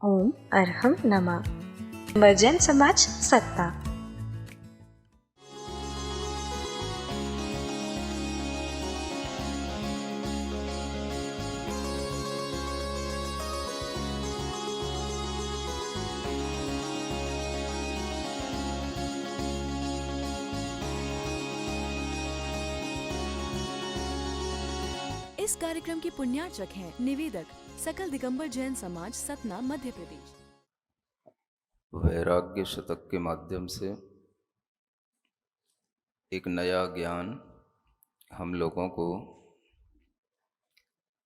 ओम अर्हम नमः। जैन समाज सत्ता। इस कार्यक्रम की पुण्यार्चक हैं निवेदक सकल दिगंबर जैन समाज सतना मध्य प्रदेश। वैराग्य शतक के माध्यम से एक नया ज्ञान हम लोगों को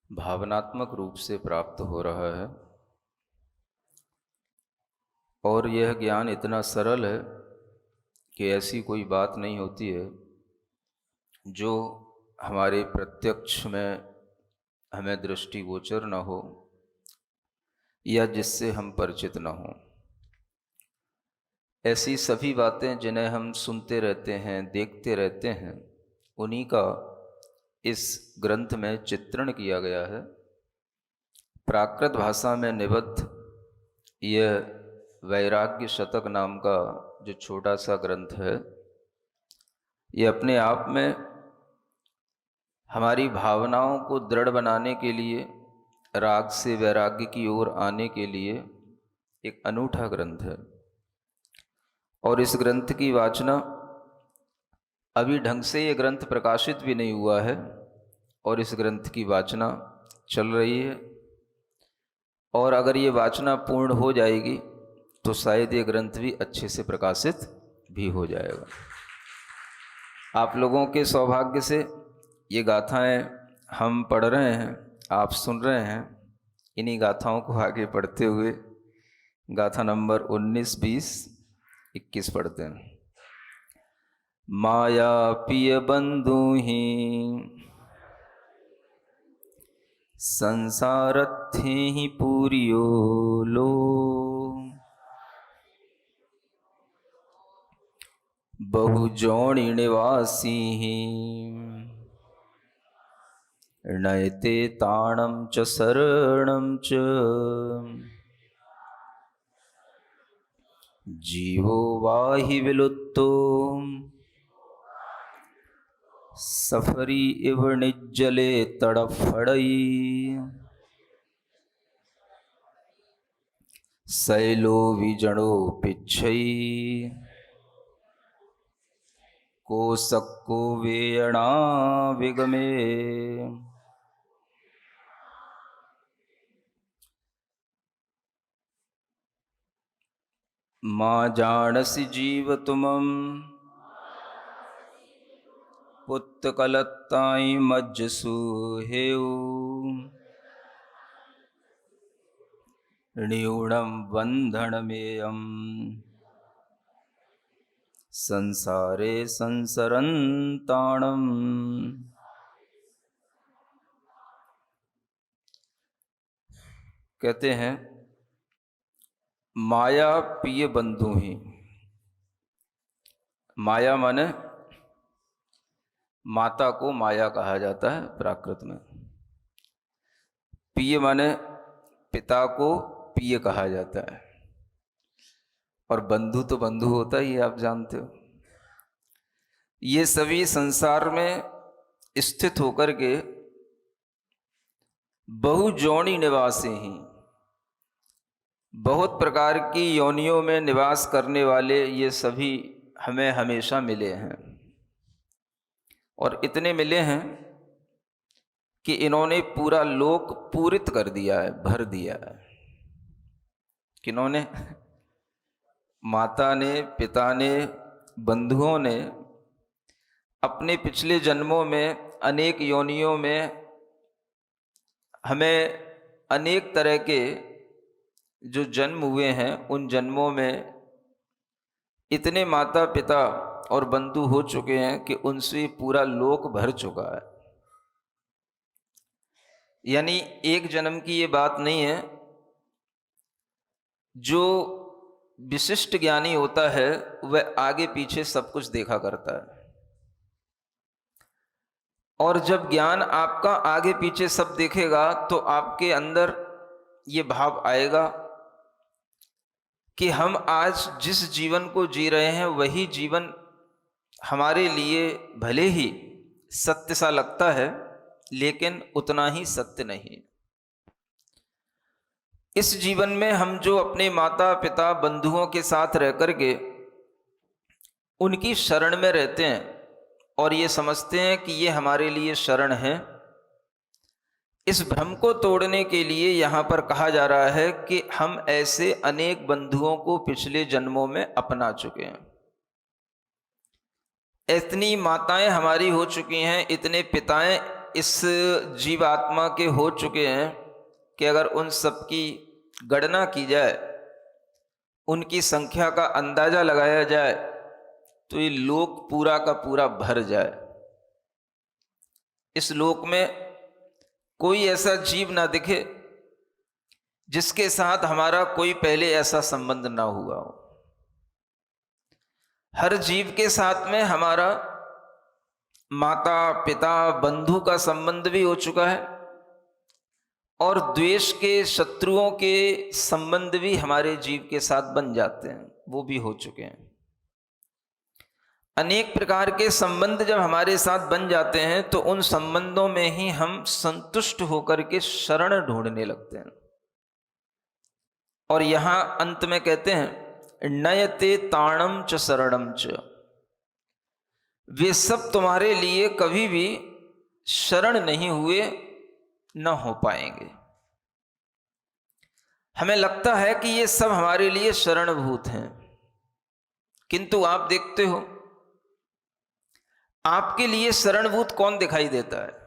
भावनात्मक रूप से प्राप्त हो रहा है और यह ज्ञान इतना सरल है कि ऐसी कोई बात नहीं होती है जो हमारे प्रत्यक्ष में हमें दृष्टिगोचर न हो या जिससे हम परिचित न हों। ऐसी सभी बातें जिन्हें हम सुनते रहते हैं, देखते रहते हैं, उन्हीं का इस ग्रंथ में चित्रण किया गया है। प्राकृत भाषा में निबद्ध यह वैराग्य शतक नाम का जो छोटा सा ग्रंथ है, ये अपने आप में हमारी भावनाओं को दृढ़ बनाने के लिए, राग से वैराग्य की ओर आने के लिए एक अनूठा ग्रंथ है। और इस ग्रंथ की वाचना अभी ढंग से ये ग्रंथ प्रकाशित भी नहीं हुआ है और इस ग्रंथ की वाचना चल रही है। और अगर ये वाचना पूर्ण हो जाएगी तो शायद ये ग्रंथ भी अच्छे से प्रकाशित भी हो जाएगा। आप लोगों के सौभाग्य से ये गाथाएं हम पढ़ रहे हैं, आप सुन रहे हैं। इन्हीं गाथाओं को आगे पढ़ते हुए गाथा नंबर 19, 20, 21 पढ़ते हैं। माया पिय बंधु ही संसारथे ही पूरियो लो, बहु जोनि निवासी ही नयते ताणम च शरणम च, जीवो वाहि विलुप्तो सफरी इव निज्जले तड़फड़ई, शैलो विजणो पिच्छई को सक्को वेयणा विगमे। माँ जानसी जीव तुमम पुत्त कलत्ताई मज्जसु हेऊ, न्यूणम बंधनमेयम संसारे संसरंताणम। कहते हैं माया पिय बंधु ही। माया माने माता को माया कहा जाता है प्राकृत में। पिय माने पिता को पिय कहा जाता है। और बंधु तो बंधु होता ही है, आप जानते हो। ये सभी संसार में स्थित होकर के बहु जोनि निवासी ही, बहुत प्रकार की योनियों में निवास करने वाले ये सभी हमें हमेशा मिले हैं। और इतने मिले हैं कि इन्होंने पूरा लोक पूरित कर दिया है, भर दिया है। किन्होंने? माता ने, पिता ने, बंधुओं ने अपने पिछले जन्मों में, अनेक योनियों में हमें अनेक तरह के जो जन्म हुए हैं, उन जन्मों में इतने माता पिता और बंधु हो चुके हैं कि उनसे पूरा लोक भर चुका है। यानी एक जन्म की ये बात नहीं है। जो विशिष्ट ज्ञानी होता है वह आगे पीछे सब कुछ देखा करता है। और जब ज्ञान आपका आगे पीछे सब देखेगा तो आपके अंदर ये भाव आएगा कि हम आज जिस जीवन को जी रहे हैं वही जीवन हमारे लिए भले ही सत्य सा लगता है, लेकिन उतना ही सत्य नहीं। इस जीवन में हम जो अपने माता पिता बंधुओं के साथ रह करके उनकी शरण में रहते हैं और ये समझते हैं कि ये हमारे लिए शरण है, इस भ्रम को तोड़ने के लिए यहाँ पर कहा जा रहा है कि हम ऐसे अनेक बंधुओं को पिछले जन्मों में अपना चुके हैं। इतनी माताएं हमारी हो चुकी हैं, इतने पिताएं इस जीवात्मा के हो चुके हैं कि अगर उन सब की गणना की जाए, उनकी संख्या का अंदाजा लगाया जाए तो ये लोक पूरा का पूरा भर जाए। इस लोक में कोई ऐसा जीव ना दिखे जिसके साथ हमारा कोई पहले ऐसा संबंध ना हुआ हो। हर जीव के साथ में हमारा माता पिता बंधु का संबंध भी हो चुका है और द्वेष के शत्रुओं के संबंध भी हमारे जीव के साथ बन जाते हैं, वो भी हो चुके हैं। अनेक प्रकार के संबंध जब हमारे साथ बन जाते हैं तो उन संबंधों में ही हम संतुष्ट होकर के शरण ढूंढने लगते हैं। और यहां अंत में कहते हैं नयते ताणम च शरणम च, वे सब तुम्हारे लिए कभी भी शरण नहीं हुए, न हो पाएंगे। हमें लगता है कि ये सब हमारे लिए शरणभूत हैं, किंतु आप देखते हो आपके लिए शरणभूत कौन दिखाई देता है?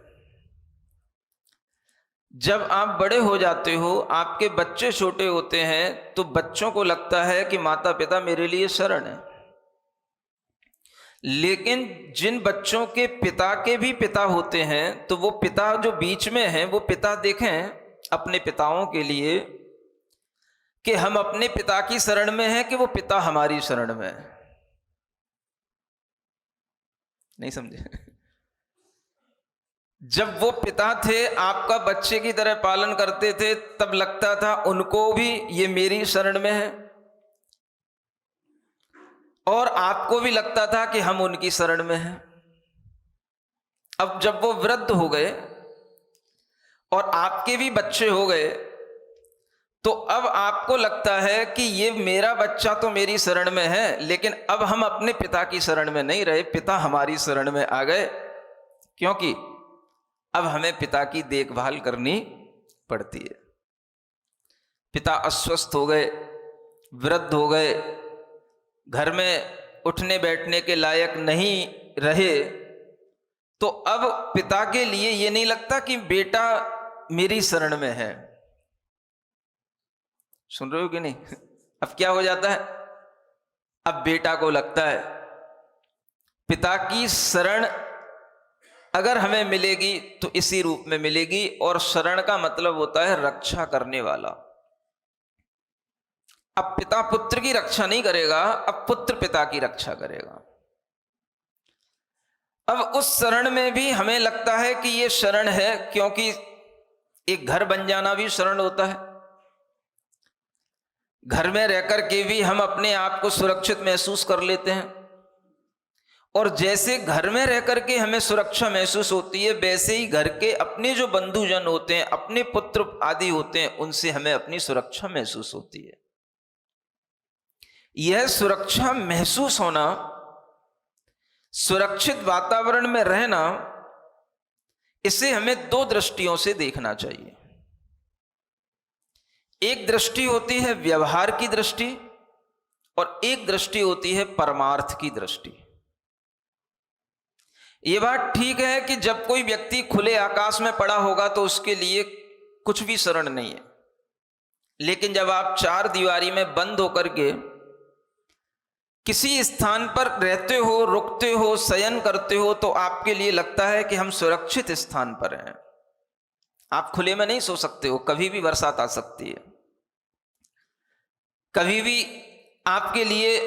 जब आप बड़े हो जाते हो, आपके बच्चे छोटे होते हैं, तो बच्चों को लगता है कि माता पिता मेरे लिए शरण है। लेकिन जिन बच्चों के पिता के भी पिता होते हैं, तो वो पिता जो बीच में हैं, वो पिता देखें अपने पिताओं के लिए कि हम अपने पिता की शरण में हैं कि वो पिता हमारी शरण में है। नहीं समझे? जब वो पिता थे, आपका बच्चे की तरह पालन करते थे, तब लगता था उनको भी ये मेरी शरण में है, और आपको भी लगता था कि हम उनकी शरण में हैं। अब जब वो वृद्ध हो गए और आपके भी बच्चे हो गए, तो अब आपको लगता है कि ये मेरा बच्चा तो मेरी शरण में है, लेकिन अब हम अपने पिता की शरण में नहीं रहे, पिता हमारी शरण में आ गए, क्योंकि अब हमें पिता की देखभाल करनी पड़ती है। पिता अस्वस्थ हो गए, वृद्ध हो गए, घर में उठने बैठने के लायक नहीं रहे, तो अब पिता के लिए ये नहीं लगता कि बेटा मेरी शरण में है। सुन रहे हो कि नहीं? अब क्या हो जाता है? अब बेटा को लगता है पिता की शरण अगर हमें मिलेगी तो इसी रूप में मिलेगी, और शरण का मतलब होता है रक्षा करने वाला। अब पिता पुत्र की रक्षा नहीं करेगा, अब पुत्र पिता की रक्षा करेगा। अब उस शरण में भी हमें लगता है कि ये शरण है, क्योंकि एक घर बन जाना भी शरण होता है। घर में रहकर के भी हम अपने आप को सुरक्षित महसूस कर लेते हैं, और जैसे घर में रहकर के हमें सुरक्षा महसूस होती है, वैसे ही घर के अपने जो बंधुजन होते हैं, अपने पुत्र आदि होते हैं, उनसे हमें अपनी सुरक्षा महसूस होती है। यह सुरक्षा महसूस होना, सुरक्षित वातावरण में रहना, इसे हमें दो दृष्टियों से देखना चाहिए। एक दृष्टि होती है व्यवहार की दृष्टि, और एक दृष्टि होती है परमार्थ की दृष्टि। यह बात ठीक है कि जब कोई व्यक्ति खुले आकाश में पड़ा होगा तो उसके लिए कुछ भी शरण नहीं है, लेकिन जब आप चार दीवारी में बंद होकर के किसी स्थान पर रहते हो, रुकते हो, शयन करते हो, तो आपके लिए लगता है कि हम सुरक्षित स्थान पर हैं। आप खुले में नहीं सो सकते हो, कभी भी बरसात आ सकती है, कभी भी आपके लिए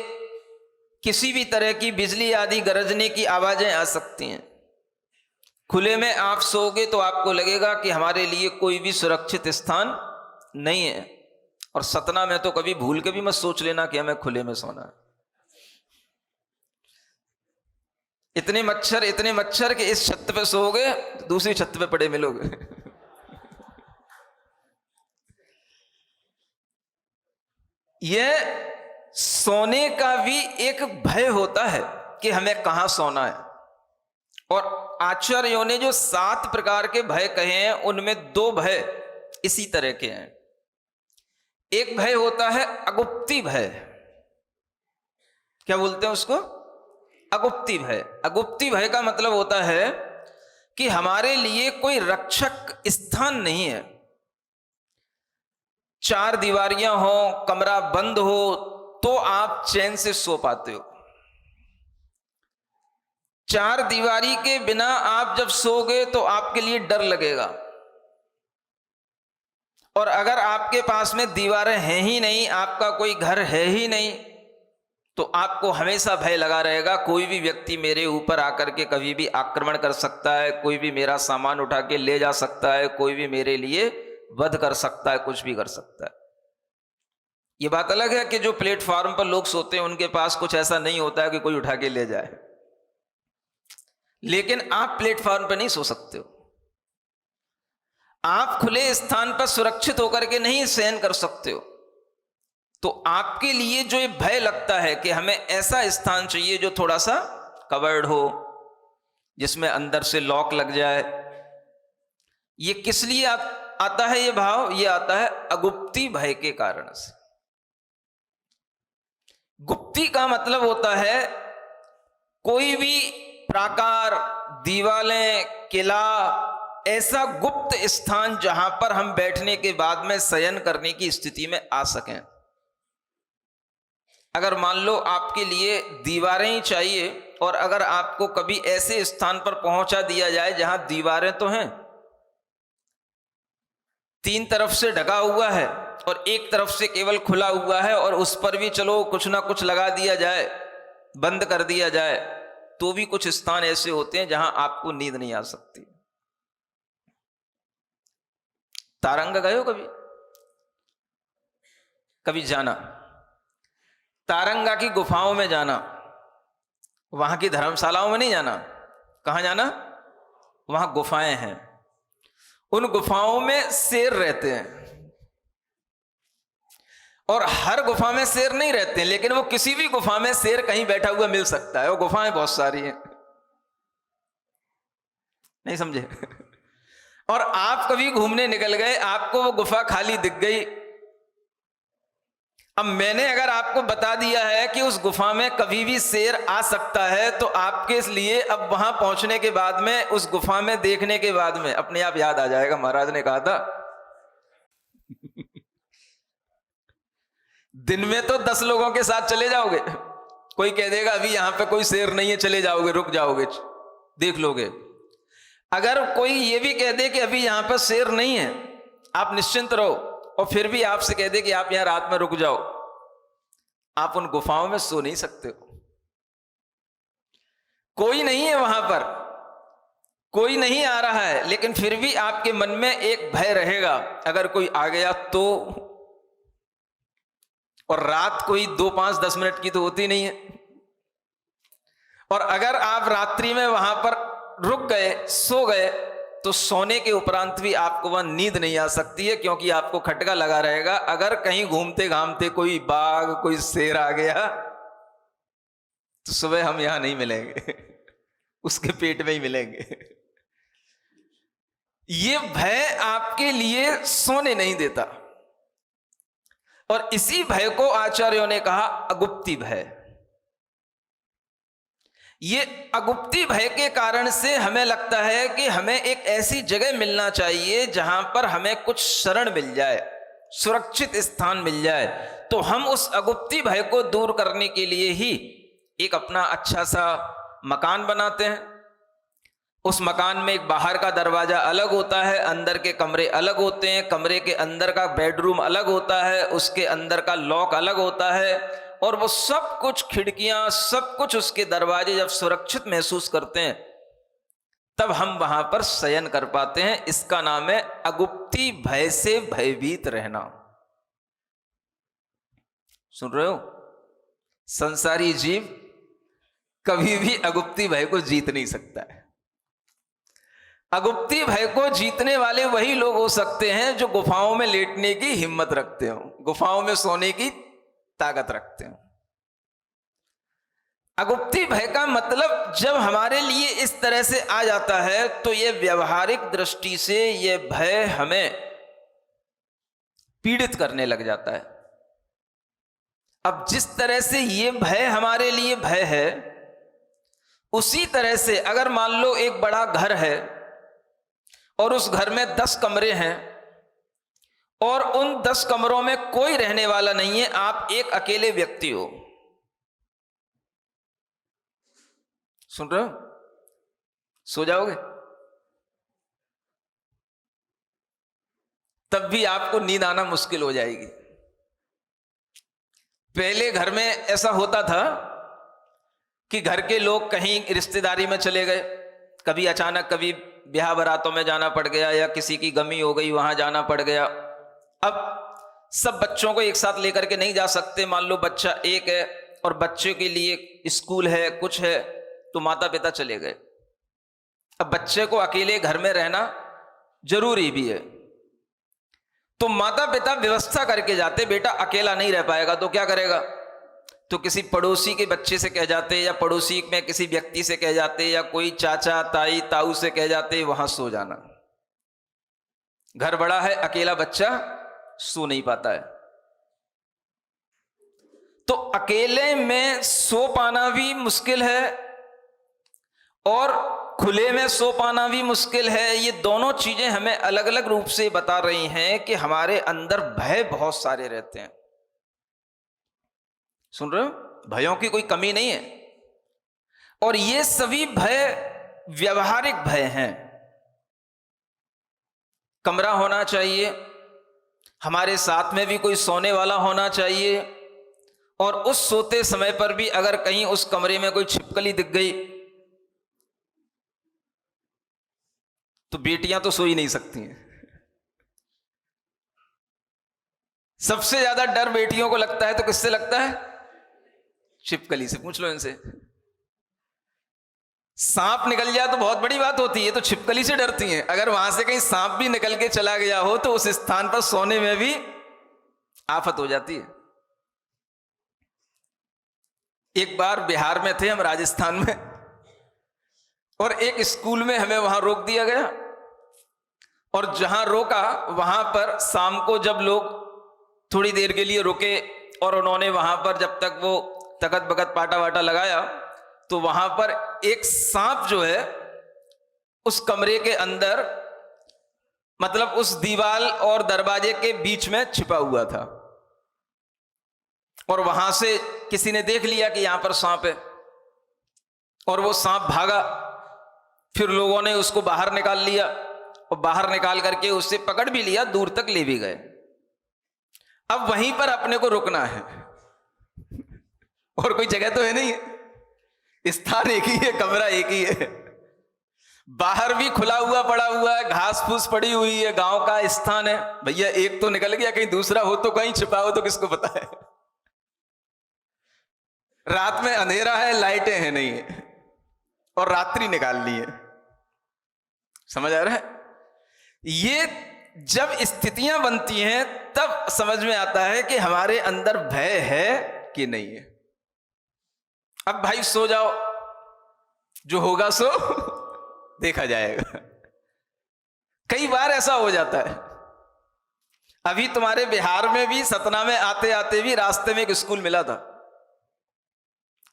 किसी भी तरह की बिजली आदि गरजने की आवाजें आ सकती हैं। खुले में आप सोओगे तो आपको लगेगा कि हमारे लिए कोई भी सुरक्षित स्थान नहीं है, और सतना में तो कभी भूल के भी मत सोच लेना कि हमें खुले में सोना है। इतने मच्छर कि इस छत पे सोओगे तो दूसरी छत पे पड़े मिलोगे। यह सोने का भी एक भय होता है कि हमें कहां सोना है। और आचार्यों ने जो 7 प्रकार के भय कहे हैं उनमें 2 भय इसी तरह के हैं। एक भय होता है अगुप्ती भय। क्या बोलते हैं उसको? अगुप्ती भय। अगुप्ती भय का मतलब होता है कि हमारे लिए कोई रक्षक स्थान नहीं है। 4 दीवारियां हो, कमरा बंद हो तो आप चैन से सो पाते हो। 4 दीवारी के बिना आप जब सोओगे तो आपके लिए डर लगेगा। और अगर आपके पास में दीवारें हैं ही नहीं, आपका कोई घर है ही नहीं, तो आपको हमेशा भय लगा रहेगा कोई भी व्यक्ति मेरे ऊपर आकर के कभी भी आक्रमण कर सकता है, कोई भी मेरा सामान उठा के ले जा सकता है, कोई भी मेरे लिए वध कर सकता है, कुछ भी कर सकता है। ये बात अलग है कि जो प्लेटफॉर्म पर लोग सोते हैं उनके पास कुछ ऐसा नहीं होता है कि कोई उठा के ले जाए, लेकिन आप प्लेटफॉर्म पर नहीं सो सकते हो। आप खुले स्थान पर सुरक्षित होकर के नहीं शयन कर सकते हो। तो आपके लिए जो ये भय लगता है कि हमें ऐसा स्थान चाहिए जो थोड़ा सा कवर्ड हो, जिसमें अंदर से लॉक लग जाए, ये किस लिए आता है ये भाव? ये आता है अगुप्ती भय के कारण से। गुप्ती का मतलब होता है कोई भी प्राकार, दीवारें, किला, ऐसा गुप्त स्थान जहां पर हम बैठने के बाद में शयन करने की स्थिति में आ सकें। अगर मान लो आपके लिए दीवारें ही चाहिए और अगर आपको कभी ऐसे स्थान पर पहुंचा दिया जाए जहां दीवारें तो हैं, 3 तरफ से ढका हुआ है और एक तरफ से केवल खुला हुआ है, और उस पर भी चलो कुछ ना कुछ लगा दिया जाए, बंद कर दिया जाए, तो भी कुछ स्थान ऐसे होते हैं जहां आपको नींद नहीं आ सकती। तारंगा गए हो कभी? कभी जाना? तारंगा की गुफाओं में जाना, वहां की धर्मशालाओं में नहीं जाना। कहां जाना? वहां गुफाएं हैं, उन गुफाओं में शेर रहते हैं। और हर गुफा में शेर नहीं रहते हैं, लेकिन वो किसी भी गुफा में शेर कहीं बैठा हुआ मिल सकता है। वो गुफाएं बहुत सारी हैं, नहीं समझे? और आप कभी घूमने निकल गए, आपको वो गुफा खाली दिख गई। अब मैंने अगर आपको बता दिया है कि उस गुफा में कभी भी शेर आ सकता है, तो आपके लिए अब वहां पहुंचने के बाद में, उस गुफा में देखने के बाद में अपने आप याद आ जाएगा, महाराज ने कहा था दिन में तो 10 लोगों के साथ चले जाओगे, कोई कह देगा अभी यहां पे कोई शेर नहीं है, चले जाओगे, रुक जाओगे, देख लोगे। अगर कोई ये भी कह दे कि अभी यहां पर शेर नहीं है, आप निश्चिंत रहो, और फिर भी आपसे कह दे कि आप यहां रात में रुक जाओ, आप उन गुफाओं में सो नहीं सकते हो। कोई नहीं है वहां पर, कोई नहीं आ रहा है, लेकिन फिर भी आपके मन में एक भय रहेगा, अगर कोई आ गया तो। और रात कोई 2, 5, 10 मिनट की तो होती नहीं है। और अगर आप रात्रि में वहां पर रुक गए, सो गए, तो सोने के उपरांत भी आपको वहां नींद नहीं आ सकती है, क्योंकि आपको खटका लगा रहेगा। अगर कहीं घूमते घामते कोई बाघ, कोई शेर आ गया, तो सुबह हम यहां नहीं मिलेंगे, उसके पेट में ही मिलेंगे। ये भय आपके लिए सोने नहीं देता, और इसी भय को आचार्यों ने कहा अगुप्ती भय। ये अगुप्ती भय के कारण से हमें लगता है कि हमें एक ऐसी जगह मिलना चाहिए जहां पर हमें कुछ शरण मिल जाए, सुरक्षित स्थान मिल जाए। तो हम उस अगुप्ती भय को दूर करने के लिए ही एक अपना अच्छा सा मकान बनाते हैं। उस मकान में एक बाहर का दरवाजा अलग होता है, अंदर के कमरे अलग होते हैं, कमरे के अंदर का बेडरूम अलग होता है, उसके अंदर का लॉक अलग होता है, और वो सब कुछ खिड़कियां, सब कुछ उसके दरवाजे जब सुरक्षित महसूस करते हैं, तब हम वहां पर शयन कर पाते हैं। इसका नाम है अगुप्ती भय से भयभीत रहना। सुन रहे हो? संसारी जीव कभी भी अगुप्ती भय को जीत नहीं सकता है। अगुप्ती भय को जीतने वाले वही लोग हो सकते हैं जो गुफाओं में लेटने की हिम्मत रखते हो, गुफाओं में सोने की ताकत रखते हो। अगुप्ती भय का मतलब जब हमारे लिए इस तरह से आ जाता है तो ये व्यवहारिक दृष्टि से ये भय हमें पीड़ित करने लग जाता है। अब जिस तरह से ये भय हमारे लिए भय है, उसी तरह से अगर मान लो एक बड़ा घर है और उस घर में 10 कमरे हैं और उन 10 कमरों में कोई रहने वाला नहीं है, आप एक अकेले व्यक्ति हो, सुन रहे हो? सो जाओगे? तब भी आपको नींद आना मुश्किल हो जाएगी। पहले घर में ऐसा होता था कि घर के लोग कहीं रिश्तेदारी में चले गए, कभी अचानक कभी ब्याह बारातों में जाना पड़ गया या किसी की गमी हो गई वहां जाना पड़ गया। अब सब बच्चों को एक साथ लेकर के नहीं जा सकते। मान लो बच्चा एक है और बच्चे के लिए स्कूल है, कुछ है, तो माता पिता चले गए। अब बच्चे को अकेले घर में रहना जरूरी भी है, तो माता पिता व्यवस्था करके जाते, बेटा अकेला नहीं रह पाएगा तो क्या करेगा, तो किसी पड़ोसी के बच्चे से कह जाते या पड़ोसी में किसी व्यक्ति से कह जाते या कोई चाचा ताई ताऊ से कह जाते वहां सो जाना। घर बड़ा है, अकेला बच्चा सो नहीं पाता है, तो अकेले में सो पाना भी मुश्किल है और खुले में सो पाना भी मुश्किल है। ये दोनों चीजें हमें अलग अलग रूप से बता रही हैं कि हमारे अंदर भय बहुत सारे रहते हैं। सुन रहे हो? भयों की कोई कमी नहीं है और ये सभी भय व्यवहारिक भय हैं। कमरा होना चाहिए, हमारे साथ में भी कोई सोने वाला होना चाहिए, और उस सोते समय पर भी अगर कहीं उस कमरे में कोई छिपकली दिख गई तो बेटियां तो सो ही नहीं सकती हैं। सबसे ज्यादा डर बेटियों को लगता है तो किससे लगता है? छिपकली से। पूछ लो इनसे। सांप निकल जाए तो बहुत बड़ी बात होती है, तो छिपकली से डरती हैं। अगर वहां से कहीं सांप भी निकल के चला गया हो तो उस स्थान पर सोने में भी आफत हो जाती है। एक बार बिहार में थे हम, राजस्थान में, और एक स्कूल में हमें वहां रोक दिया गया, और जहां रोका वहां पर शाम को जब लोग थोड़ी देर के लिए रुके और उन्होंने वहां पर जब तक वो तकत बकत पाटा वाटा लगाया, तो वहां पर एक सांप जो है उस कमरे के अंदर, मतलब उस दीवार और दरवाजे के बीच में छिपा हुआ था, और वहां से किसी ने देख लिया कि यहां पर सांप है और वो सांप भागा। फिर लोगों ने उसको बाहर निकाल लिया और बाहर निकाल करके उससे पकड़ भी लिया, दूर तक ले भी गए। अब वहीं पर अपने को रुकना है और कोई जगह तो है नहीं है, स्थान एक ही है, कमरा एक ही है, बाहर भी खुला हुआ पड़ा हुआ है, घास फूस पड़ी हुई है, गांव का स्थान है। भैया एक तो निकल गया, कहीं दूसरा हो तो कहीं छिपा हो तो किसको पता है। रात में अंधेरा है, लाइटें हैं नहीं है, और रात्रि निकाल ली है। समझ आ रहा है? ये जब स्थितियां बनती हैं तब समझ में आता है कि हमारे अंदर भय है कि नहीं है। अब भाई सो जाओ, जो होगा सो देखा जाएगा। कई बार ऐसा हो जाता है। अभी तुम्हारे बिहार में भी, सतना में आते आते भी रास्ते में एक स्कूल मिला था,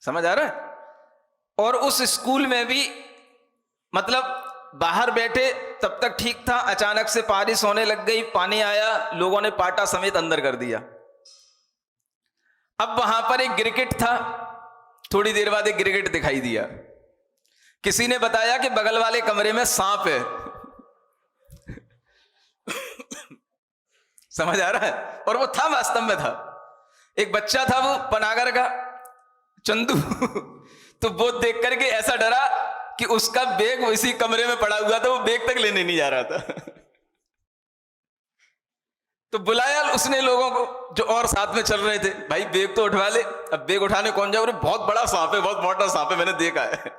समझ आ रहा है? और उस स्कूल में भी मतलब बाहर बैठे तब तक ठीक था, अचानक से बारिश होने लग गई, पानी आया, लोगों ने पाटा समेत अंदर कर दिया। अब वहां पर एक गिरगिट था, थोड़ी देर बाद एक गिरगिट दिखाई दिया। किसी ने बताया कि बगल वाले कमरे में सांप है। समझ आ रहा है? और वो था, वास्तव में था। एक बच्चा था वो पनागर का, चंदू, तो वो देख करके ऐसा डरा कि उसका बैग इसी कमरे में पड़ा हुआ था, वो बैग तक लेने नहीं जा रहा था। तो बुलाया उसने लोगों को जो और साथ में चल रहे थे, भाई बेग तो उठवा ले। अब बेग उठाने कौन जाए, बहुत बड़ा सांप है, बहुत मोटा सांप है, मैंने देखा है।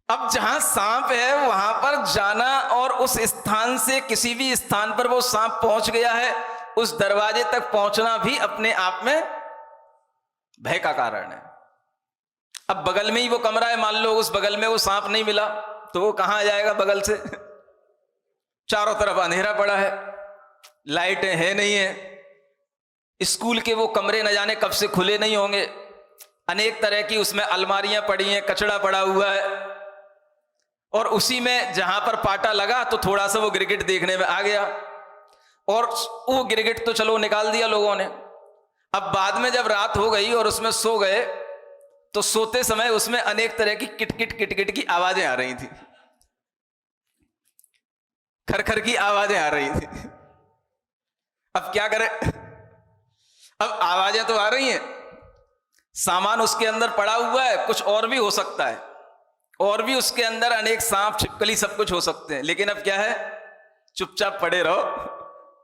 अब जहां सांप है वहां पर जाना और उस स्थान से किसी भी स्थान पर वो सांप पहुंच गया है, उस दरवाजे तक पहुंचना भी अपने आप में भय का कारण है। अब बगल में ही वो कमरा है, मान लो उस बगल में वो सांप नहीं मिला तो वो कहां जाएगा बगल से? चारों तरफ अंधेरा पड़ा है, लाइटें है नहीं है, स्कूल के वो कमरे न जाने कब से खुले नहीं होंगे, अनेक तरह की उसमें अलमारियां पड़ी हैं, कचड़ा पड़ा हुआ है, और उसी में जहां पर पाटा लगा तो थोड़ा सा वो गिरगिट देखने में आ गया, और वो गिरगिट तो चलो निकाल दिया लोगों ने। अब बाद में जब रात हो गई और उसमें सो गए तो सोते समय उसमें अनेक तरह की किटकिट किटकिट की आवाजें आ रही थी, खरखर की आवाजें आ रही थी। अब क्या करें? अब आवाजें तो आ रही हैं, सामान उसके अंदर पड़ा हुआ है, कुछ और भी हो सकता है, और भी उसके अंदर अनेक सांप छिपकली सब कुछ हो सकते हैं, लेकिन अब क्या है, चुपचाप पड़े रहो,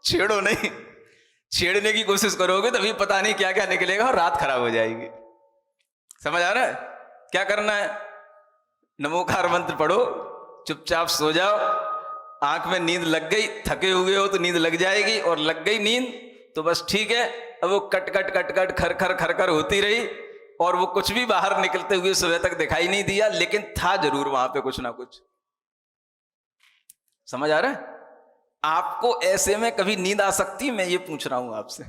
छेड़ो नहीं। छेड़ने की कोशिश करोगे तभी पता नहीं क्या क्या निकलेगा और रात खराब हो जाएगी। समझ आ रहा है? क्या करना है? नमोकार मंत्र पढ़ो, चुपचाप सो जाओ। आंख में नींद लग गई, थके हुए हो तो नींद लग जाएगी, और लग गई नींद तो बस ठीक है। अब वो कट कट कट कट खर खर खर खर होती रही, और वो कुछ भी बाहर निकलते हुए सुबह तक दिखाई नहीं दिया, लेकिन था जरूर वहां पे कुछ ना कुछ। समझ आ रहा है? आपको ऐसे में कभी नींद आ सकती है? मैं ये पूछ रहा हूं आपसे।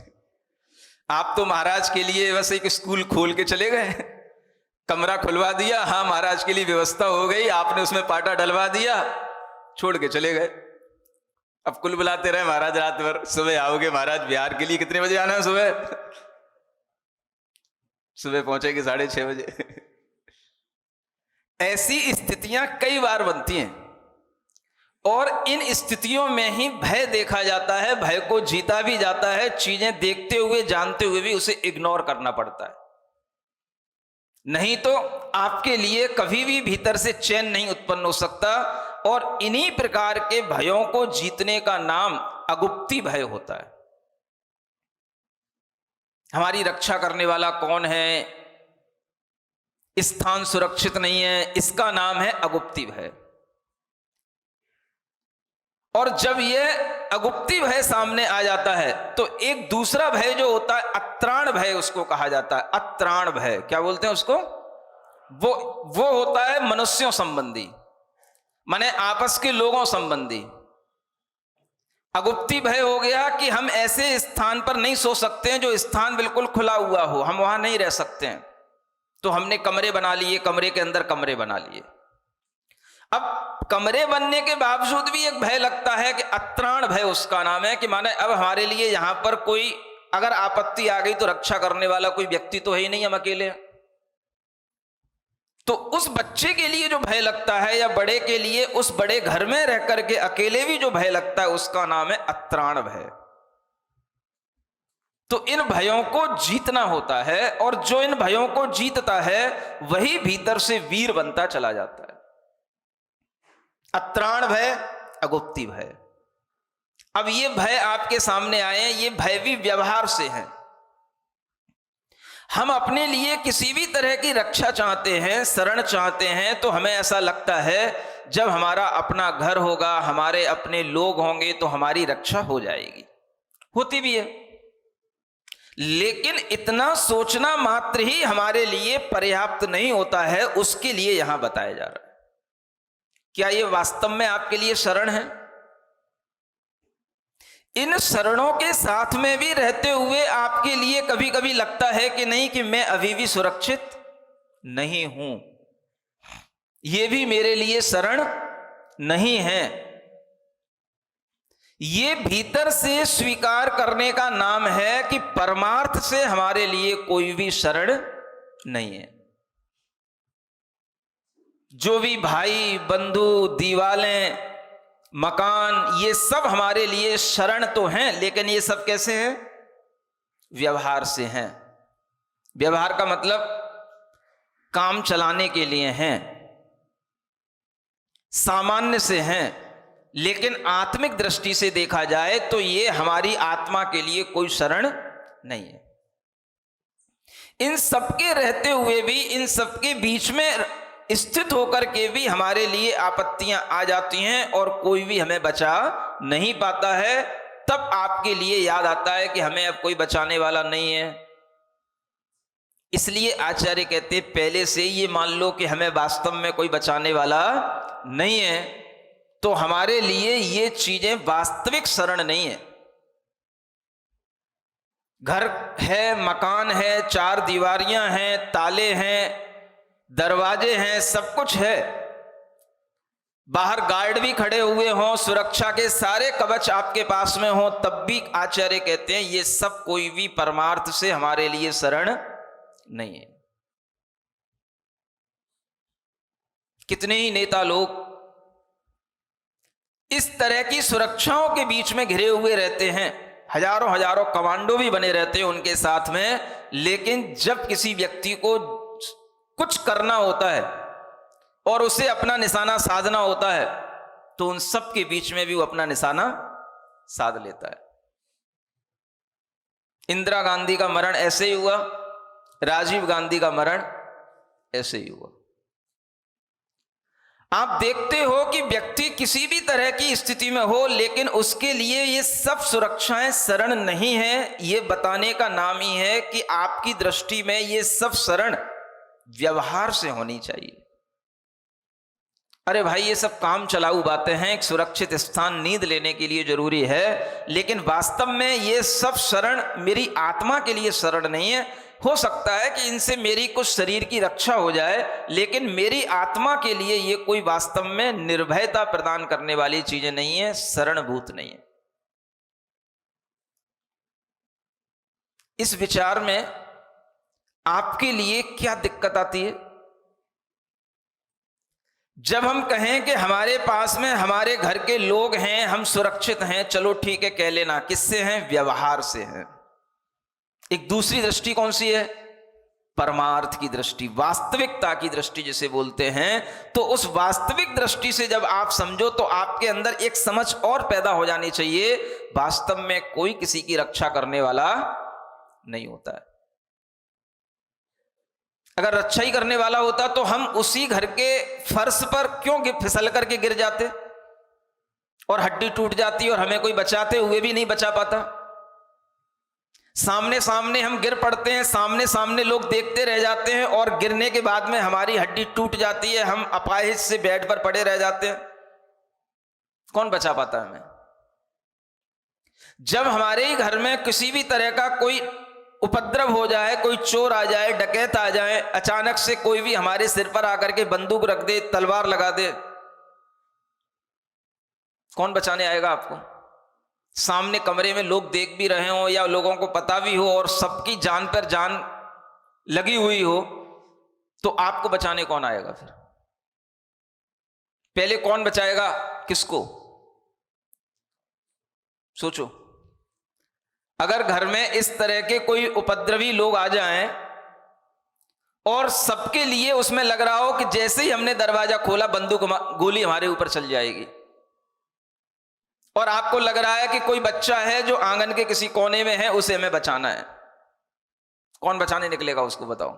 आप तो महाराज के लिए बस एक स्कूल खोल के चले गए, कमरा खुलवा दिया, हाँ महाराज के लिए व्यवस्था हो गई, आपने उसमें पाटा डलवा दिया, छोड़ के चले गए। अब कुल बुलाते रहे महाराज रात भर, सुबह आओगे महाराज बिहार के लिए, कितने बजे आना है सुबह? सुबह पहुंचेगी 6:30 बजे। ऐसी स्थितियां कई बार बनती हैं, और इन स्थितियों में ही भय देखा जाता है, भय को जीता भी जाता है। चीजें देखते हुए जानते हुए भी उसे इग्नोर करना पड़ता है, नहीं तो आपके लिए कभी भी भीतर से चैन नहीं उत्पन्न हो सकता। और इन्हीं प्रकार के भयों को जीतने का नाम अगुप्ती भय होता है। हमारी रक्षा करने वाला कौन है, स्थान सुरक्षित नहीं है, इसका नाम है अगुप्ती भय। और जब यह अगुप्ती भय सामने आ जाता है तो एक दूसरा भय जो होता है अत्राण भय, उसको कहा जाता है अत्राण भय। क्या बोलते हैं उसको? वो होता है मनुष्यों संबंधी, माने आपस के लोगों संबंधी। अगुप्ती भय हो गया कि हम ऐसे स्थान पर नहीं सो सकते हैं जो स्थान बिल्कुल खुला हुआ हो, हम वहां नहीं रह सकते हैं, तो हमने कमरे बना लिए, कमरे के अंदर कमरे बना लिए। अब कमरे बनने के बावजूद भी एक भय लगता है कि अत्राण भय उसका नाम है, कि माने अब हमारे लिए यहां पर कोई अगर आपत्ति आ गई तो रक्षा करने वाला कोई व्यक्ति तो है ही नहीं, हम अकेले। तो उस बच्चे के लिए जो भय लगता है, या बड़े के लिए उस बड़े घर में रह करके अकेले भी जो भय लगता है, उसका नाम है अत्राण भय। तो इन भयों को जीतना होता है, और जो इन भयों को जीतता है वही भीतर से वीर बनता चला जाता है। अत्राण भय, अगुप्ती भय। अब ये भय आपके सामने आए, ये भय भी व्यवहार से हैं। हम अपने लिए किसी भी तरह की रक्षा चाहते हैं, शरण चाहते हैं, तो हमें ऐसा लगता है जब हमारा अपना घर होगा, हमारे अपने लोग होंगे, तो हमारी रक्षा हो जाएगी। होती भी है, लेकिन इतना सोचना मात्र ही हमारे लिए पर्याप्त नहीं होता है। उसके लिए यहां बताया जा रहा है, क्या ये वास्तव में आपके लिए शरण है? इन शरणों के साथ में भी रहते हुए आपके लिए कभी कभी लगता है कि नहीं, कि मैं अभी भी सुरक्षित नहीं हूं, ये भी मेरे लिए शरण नहीं है। ये भीतर से स्वीकार करने का नाम है कि परमार्थ से हमारे लिए कोई भी शरण नहीं है। जो भी भाई बंधु, दीवालें, मकान, ये सब हमारे लिए शरण तो हैं, लेकिन ये सब कैसे हैं? व्यवहार से हैं। व्यवहार का मतलब काम चलाने के लिए हैं, सामान्य से हैं, लेकिन आत्मिक दृष्टि से देखा जाए तो ये हमारी आत्मा के लिए कोई शरण नहीं है। इन सबके रहते हुए भी, इन सबके बीच में स्थित होकर के भी हमारे लिए आपत्तियां आ जाती हैं और कोई भी हमें बचा नहीं पाता है। तब आपके लिए याद आता है कि हमें अब कोई बचाने वाला नहीं है। इसलिए आचार्य कहते हैं पहले से ये मान लो कि हमें वास्तव में कोई बचाने वाला नहीं है, तो हमारे लिए ये चीजें वास्तविक शरण नहीं है। घर है, मकान है, चार दीवारियां हैं, ताले हैं, दरवाजे हैं, सब कुछ है, बाहर गार्ड भी खड़े हुए हों, सुरक्षा के सारे कवच आपके पास में हों, तब भी आचार्य कहते हैं ये सब कोई भी परमार्थ से हमारे लिए शरण नहीं है। कितने ही नेता लोग इस तरह की सुरक्षाओं के बीच में घिरे हुए रहते हैं, हजारों हजारों कमांडो भी बने रहते हैं उनके साथ में, लेकिन जब किसी व्यक्ति को कुछ करना होता है और उसे अपना निशाना साधना होता है तो उन सब के बीच में भी वो अपना निशाना साध लेता है। इंदिरा गांधी का मरण ऐसे ही हुआ, राजीव गांधी का मरण ऐसे ही हुआ। आप देखते हो कि व्यक्ति किसी भी तरह की स्थिति में हो, लेकिन उसके लिए ये सब सुरक्षाएं शरण नहीं है। ये बताने का नाम ही है कि आपकी दृष्टि में ये सब शरण व्यवहार से होनी चाहिए। अरे भाई, ये सब काम चलाऊ बातें हैं, एक सुरक्षित स्थान नींद लेने के लिए जरूरी है, लेकिन वास्तव में ये सब शरण मेरी आत्मा के लिए शरण नहीं है। हो सकता है कि इनसे मेरी कुछ शरीर की रक्षा हो जाए, लेकिन मेरी आत्मा के लिए ये कोई वास्तव में निर्भयता प्रदान करने वाली चीजें नहीं है, शरणभूत नहीं है। इस विचार में आपके लिए क्या दिक्कत आती है? जब हम कहें कि हमारे पास में हमारे घर के लोग हैं, हम सुरक्षित हैं, चलो ठीक है कह लेना, किससे हैं? व्यवहार से हैं। एक दूसरी दृष्टि कौन सी है? परमार्थ की दृष्टि, वास्तविकता की दृष्टि जिसे बोलते हैं। तो उस वास्तविक दृष्टि से जब आप समझो तो आपके अंदर एक समझ और पैदा हो जानी चाहिए, वास्तव में कोई किसी की रक्षा करने वाला नहीं होता है। अगर रक्षा ही करने वाला होता तो हम उसी घर के फर्श पर क्यों फिसल करके गिर जाते और हड्डी टूट जाती और हमें कोई बचाते हुए भी नहीं बचा पाता। सामने सामने हम गिर पड़ते हैं, सामने सामने लोग देखते रह जाते हैं और गिरने के बाद में हमारी हड्डी टूट जाती है, हम अपाहिज से बेड पर पड़े रह जाते हैं। कौन बचा पाता है हमें? जब हमारे ही घर में किसी भी तरह का कोई उपद्रव हो जाए, कोई चोर आ जाए, डकैत आ जाए, अचानक से कोई भी हमारे सिर पर आकर के बंदूक रख दे, तलवार लगा दे, कौन बचाने आएगा आपको? सामने कमरे में लोग देख भी रहे हो या लोगों को पता भी हो और सबकी जान पर जान लगी हुई हो, तो आपको बचाने कौन आएगा? फिर पहले कौन बचाएगा किसको? सोचो। अगर घर में इस तरह के कोई उपद्रवी लोग आ जाएं और सबके लिए उसमें लग रहा हो कि जैसे ही हमने दरवाजा खोला बंदूक गोली हमारे ऊपर चल जाएगी, और आपको लग रहा है कि कोई बच्चा है जो आंगन के किसी कोने में है, उसे हमें बचाना है, कौन बचाने निकलेगा उसको? बताओ।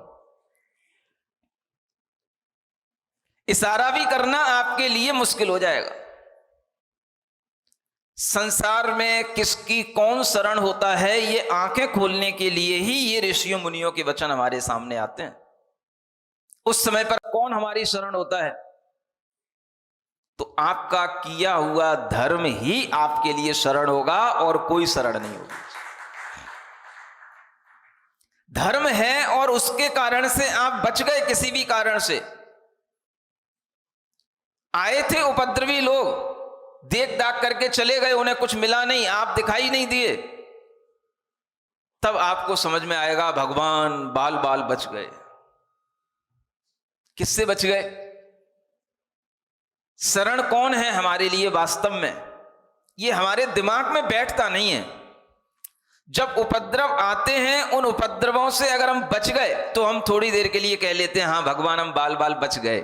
इशारा भी करना आपके लिए मुश्किल हो जाएगा। संसार में किसकी कौन शरण होता है, ये आंखें खोलने के लिए ही ये ऋषियों मुनियों के वचन हमारे सामने आते हैं। उस समय पर कौन हमारी शरण होता है? तो आपका किया हुआ धर्म ही आपके लिए शरण होगा और कोई शरण नहीं होगी। धर्म है और उसके कारण से आप बच गए। किसी भी कारण से आए थे उपद्रवी लोग, देख दाख करके चले गए, उन्हें कुछ मिला नहीं, आप दिखाई नहीं दिए, तब आपको समझ में आएगा भगवान बाल बाल बच गए। किससे बच गए? शरण कौन है हमारे लिए वास्तव में? ये हमारे दिमाग में बैठता नहीं है। जब उपद्रव आते हैं, उन उपद्रवों से अगर हम बच गए तो हम थोड़ी देर के लिए कह लेते हैं हाँ भगवान हम बाल बाल बच गए,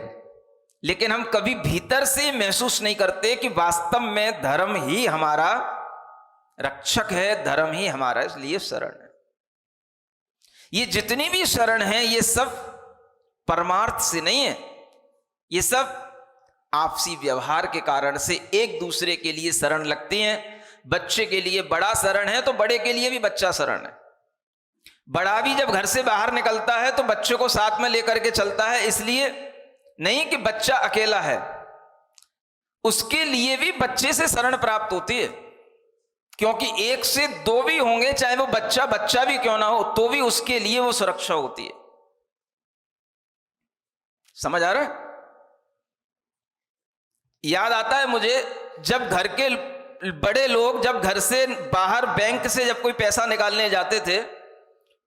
लेकिन हम कभी भीतर से महसूस नहीं करते कि वास्तव में धर्म ही हमारा रक्षक है, धर्म ही हमारा इसलिए शरण है। ये जितनी भी शरण है ये सब परमार्थ से नहीं है, ये सब आपसी व्यवहार के कारण से एक दूसरे के लिए शरण लगती हैं। बच्चे के लिए बड़ा शरण है तो बड़े के लिए भी बच्चा शरण है। बड़ा भी जब घर से बाहर निकलता है तो बच्चे को साथ में लेकर के चलता है, इसलिए नहीं कि बच्चा अकेला है, उसके लिए भी बच्चे से शरण प्राप्त होती है, क्योंकि एक से दो भी होंगे, चाहे वो बच्चा बच्चा भी क्यों ना हो, तो भी उसके लिए वो सुरक्षा होती है। समझ आ रहा है? याद आता है मुझे, जब घर के बड़े लोग जब घर से बाहर बैंक से जब कोई पैसा निकालने जाते थे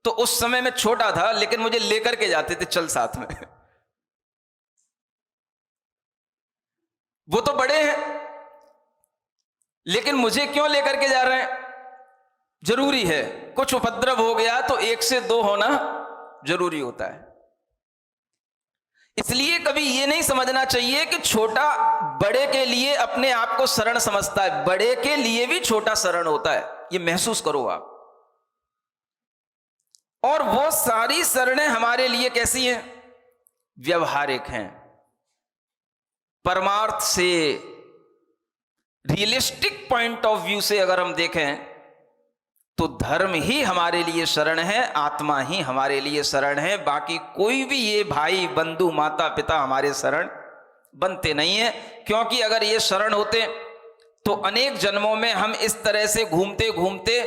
तो उस समय मैं छोटा था, लेकिन मुझे लेकर के जाते थे, चल साथ में। वो तो बड़े हैं, लेकिन मुझे क्यों लेकर के जा रहे हैं? जरूरी है, कुछ उपद्रव हो गया तो एक से दो होना जरूरी होता है। इसलिए कभी ये नहीं समझना चाहिए कि छोटा बड़े के लिए अपने आप को शरण समझता है, बड़े के लिए भी छोटा शरण होता है, ये महसूस करो आप। और वो सारी शरणें हमारे लिए कैसी हैं? व्यवहारिक हैं, परमार्थ से, रियलिस्टिक पॉइंट ऑफ व्यू से अगर हम देखें तो धर्म ही हमारे लिए शरण है, आत्मा ही हमारे लिए शरण है। बाकी कोई भी ये भाई बंधु माता पिता हमारे शरण बनते नहीं है, क्योंकि अगर ये शरण होते तो अनेक जन्मों में हम इस तरह से घूमते घूमते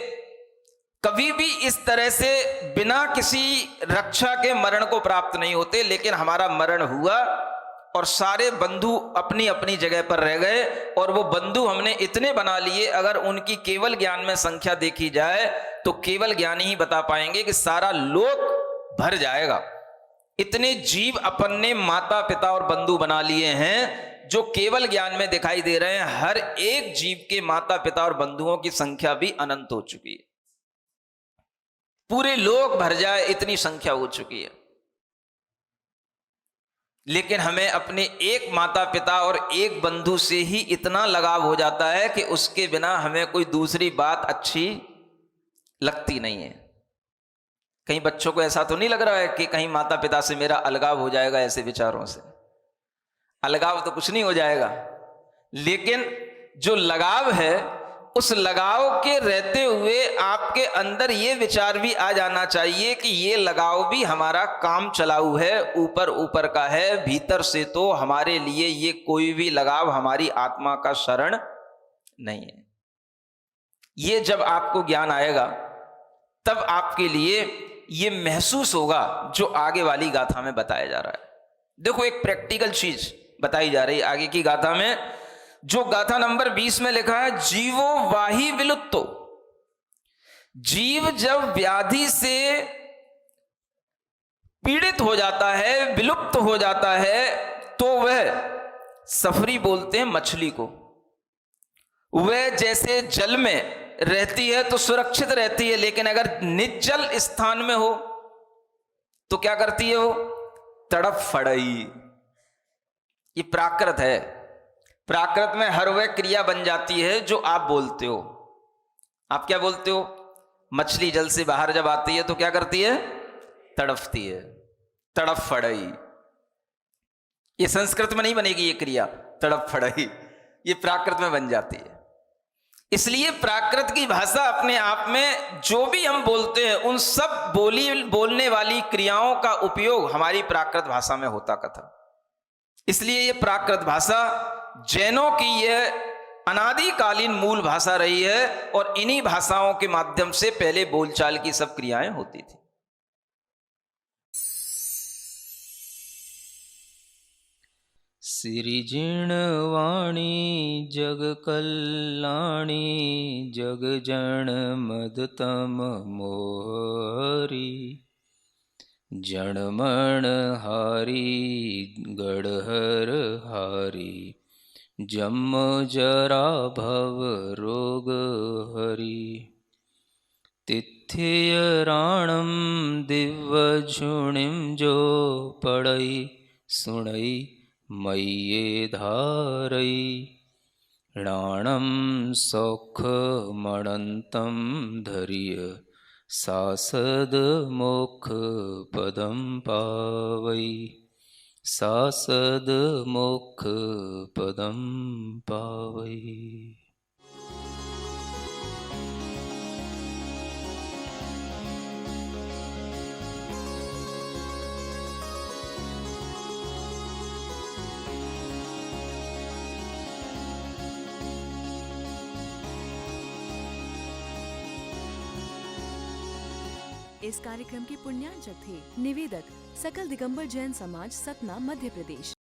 कभी भी इस तरह से बिना किसी रक्षा के मरण को प्राप्त नहीं होते। लेकिन हमारा मरण हुआ और सारे बंधु अपनी अपनी जगह पर रह गए, और वो बंधु हमने इतने बना लिए, अगर उनकी केवल ज्ञान में संख्या देखी जाए तो केवल ज्ञानी ही बता पाएंगे कि सारा लोक भर जाएगा। इतने जीव अपन ने माता पिता और बंधु बना लिए हैं जो केवल ज्ञान में दिखाई दे रहे हैं। हर एक जीव के माता पिता और बंधुओं की संख्या भी अनंत हो चुकी है, पूरे लोक भर जाए इतनी संख्या हो चुकी है। लेकिन हमें अपने एक माता पिता और एक बंधु से ही इतना लगाव हो जाता है कि उसके बिना हमें कोई दूसरी बात अच्छी लगती नहीं है। कहीं बच्चों को ऐसा तो नहीं लग रहा है कि कहीं माता पिता से मेरा अलगाव हो जाएगा? ऐसे विचारों से अलगाव तो कुछ नहीं हो जाएगा, लेकिन जो लगाव है उस लगाव के रहते हुए आपके अंदर ये विचार भी आ जाना चाहिए कि ये लगाव भी हमारा काम चलाऊ है, ऊपर ऊपर का है, भीतर से तो हमारे लिए ये कोई भी लगाव हमारी आत्मा का शरण नहीं है। ये जब आपको ज्ञान आएगा तब आपके लिए ये महसूस होगा जो आगे वाली गाथा में बताया जा रहा है। देखो, एक प्रैक्टिकल चीज बताई जा रही है आगे की गाथा में, जो गाथा नंबर 20 में लिखा है, जीवो वाही विलुप्तो। जीव जब व्याधि से पीड़ित हो जाता है, विलुप्त हो जाता है, तो वह सफरी बोलते हैं मछली को। वह जैसे जल में रहती है तो सुरक्षित रहती है, लेकिन अगर निर्जल स्थान में हो तो क्या करती है? वो तड़प फड़ई। ये प्राकृत है। प्राकृत में हर वह क्रिया बन जाती है जो आप बोलते हो। आप क्या बोलते हो? मछली जल से बाहर जब आती है तो क्या करती है? तड़पती है, तड़प फड़ई। ये संस्कृत में नहीं बनेगी ये क्रिया, तड़प फड़ई, ये प्राकृत में बन जाती है। इसलिए प्राकृत की भाषा अपने आप में जो भी हम बोलते हैं उन सब बोलने वाली क्रियाओं का उपयोग हमारी प्राकृत भाषा में होता कथा। इसलिए ये प्राकृत भाषा जैनों की यह अनादिकालीन मूल भाषा रही है, और इन्हीं भाषाओं के माध्यम से पहले बोलचाल की सब क्रियाएं होती थी। सिरिजिण वाणी जग कल्याणी जग जन मदतम मोहरी जणमण हारी गढ़हर हारी जम जरा भव रोग हरि तिथ्य राणम दिव्य झुणिम जो पड़ई सुणई मय्ये धारयि णाणं सौखमणन्तं धैर्य सासदमोक्षपदं पावै सासदमोक्षपदं पावै। इस कार्यक्रम के पुण्यार्चक थे निवेदक सकल दिगंबर जैन समाज, सतना, मध्य प्रदेश।